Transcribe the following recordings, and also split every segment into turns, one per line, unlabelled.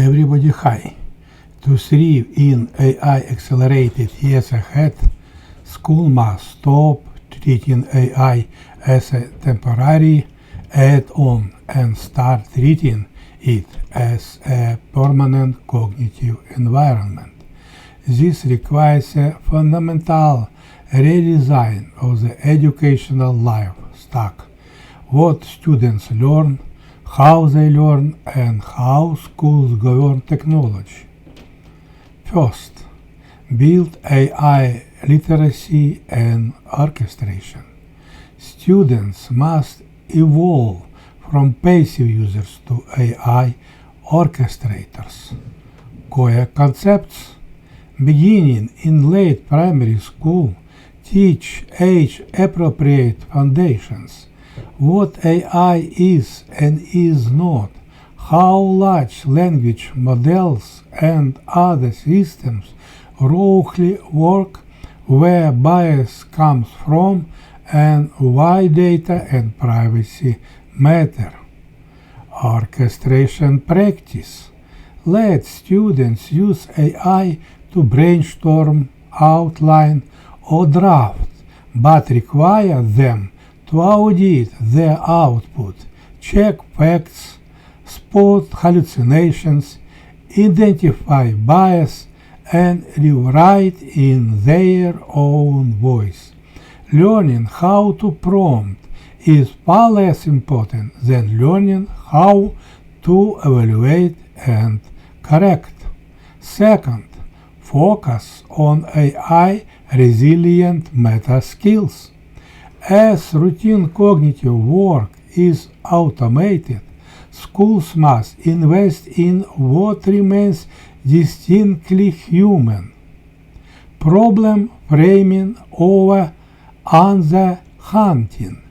everybody high. To thrive in AI-accelerated years ahead, school must stop treating AI as a temporary add-on and start treating it as a permanent cognitive environment. This requires a fundamental redesign of the educational life stack: what students learn, how they learn, and how schools govern technology. First, build AI literacy and orchestration. Students must evolve from passive users to AI orchestrators. Core concepts, beginning in late primary school, teach age-appropriate foundations: what AI is and is not, how large language models and other systems roughly work, where bias comes from, and why data and privacy matter. Orchestration practice. Let students use AI to brainstorm, outline, or draft, but require them to audit their output, check facts, spot hallucinations, identify bias, and rewrite in their own voice. Learning how to prompt is far less important than learning how to evaluate and correct. Second, focus on AI-resilient meta skills. As routine cognitive work is automated, schools must invest in what remains distinctly human: problem framing over answer hunting.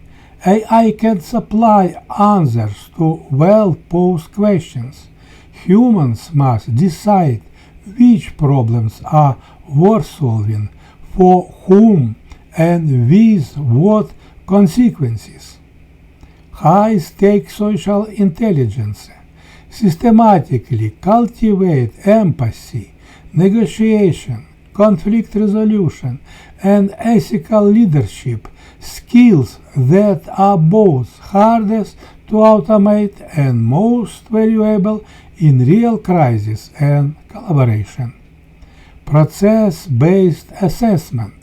AI can supply answers to well-posed questions. Humans must decide which problems are worth solving, for whom, and with what consequences. High-stakes social intelligence. Systematically cultivate empathy, negotiation, conflict resolution, and ethical leadership, skills that are both hardest to automate and most valuable in real crisis and collaboration. Process-based assessment.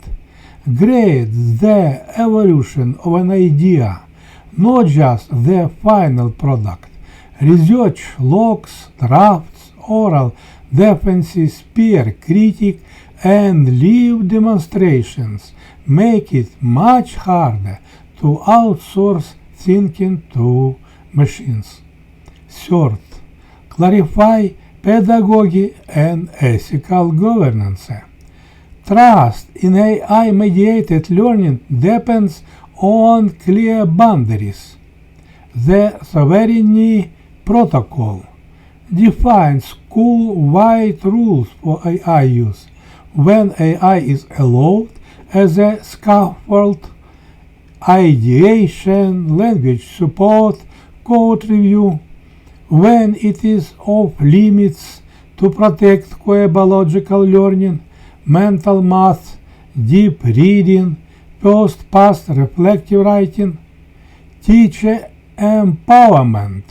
Grade the evolution of an idea, not just the final product. Research logs, drafts, oral defenses, peer critique, and live demonstrations make it much harder to outsource thinking to machines. Third, clarify pedagogy and ethical governance. Trust in AI-mediated learning depends on clear boundaries. The Sovereignty Protocol defines school-wide rules for AI use. When AI is allowed as a scaffold, ideation, language support, code review. When it is off limits to protect core biological learning, mental math, deep reading, first-past reflective writing. Teacher empowerment.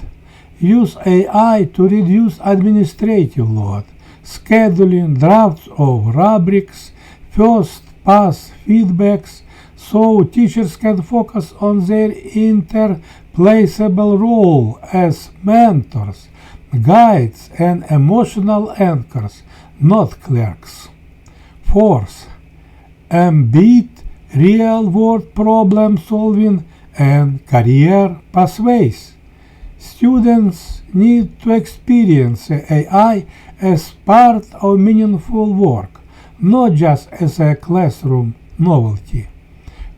Use AI to reduce administrative load, scheduling drafts of rubrics, first-pass feedbacks, so teachers can focus on their interplaceable role as mentors, guides, and emotional anchors, not clerks. Fourth, embed real-world problem-solving and career pathways. Students need to experience AI as part of meaningful work, not just as a classroom novelty.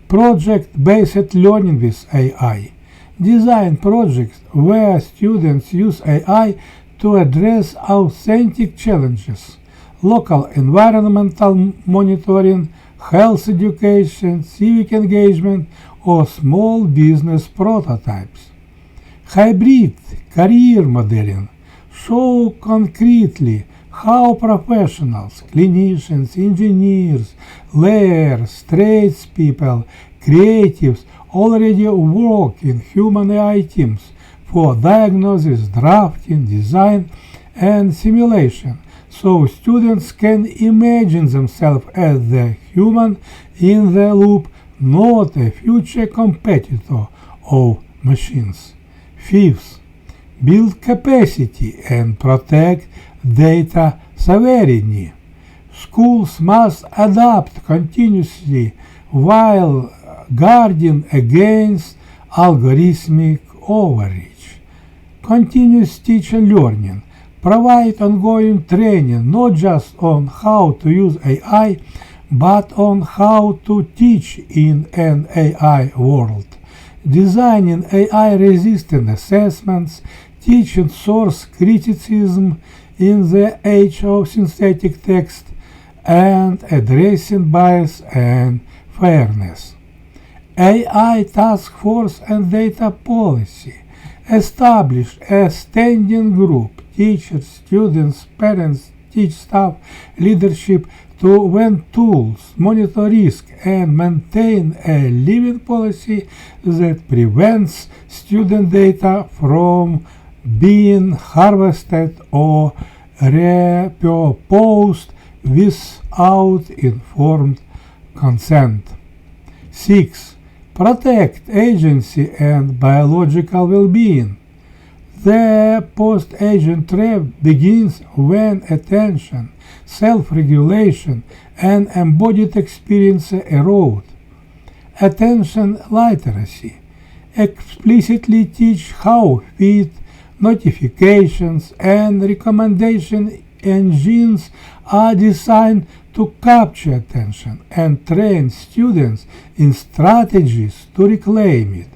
Project-based learning with AI. Design projects where students use AI to address authentic challenges: local environmental monitoring, health education, civic engagement, or small business prototypes. Hybrid career modeling. show concretely how professionals, clinicians, engineers, lawyers, tradespeople, creatives already work in human AI teams for diagnosis, drafting, design, and simulation, so students can imagine themselves as the human in the loop, not a future competitor of machines. Fifth, build capacity and protect data sovereignty. Schools must adapt continuously while guarding against algorithmic overreach. Continuous teacher learning. Provide ongoing training not just on how to use AI, but on how to teach in an AI world. Designing AI-resistant assessments, teaching source criticism in the age of synthetic text, and addressing bias and fairness. AI Task Force and Data Policy. Establish a standing group, teachers, students, parents, teach staff, leadership, to invent tools, monitor risk, and maintain a living policy that prevents student data from being harvested or repurposed without informed consent. 6. Protect agency and biological well-being. The post-agent trap begins when attention, self-regulation, and embodied experience erode. Attention literacy. Explicitly teach how feed, notifications, and recommendation engines are designed to capture attention and train students in strategies to reclaim it.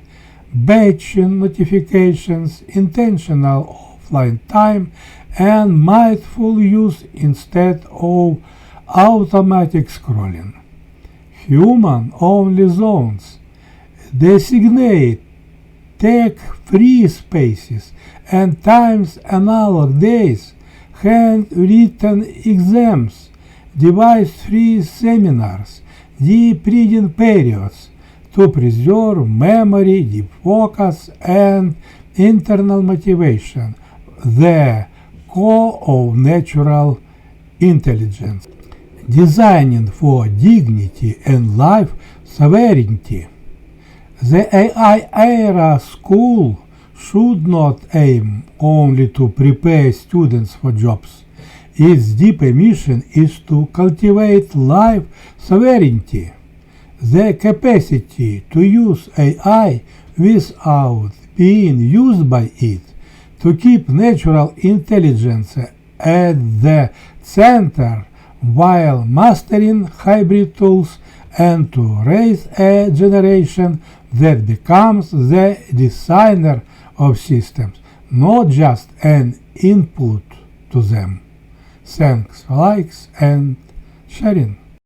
Batching notifications, intentional offline time, and mindful use instead of automatic scrolling. Human-only zones. Designate tech-free spaces and times analog days, handwritten exams, device-free seminars, deep reading periods to preserve memory, deep focus, and internal motivation, the core of natural intelligence. Designing for dignity and life sovereignty. The AI era school should not aim only to prepare students for jobs. Its deeper mission is to cultivate life sovereignty, the capacity to use AI without being used by it, to keep natural intelligence at the center while mastering hybrid tools, and to raise a generation that becomes the designer of systems, not just an input to them. Thanks for likes and sharing.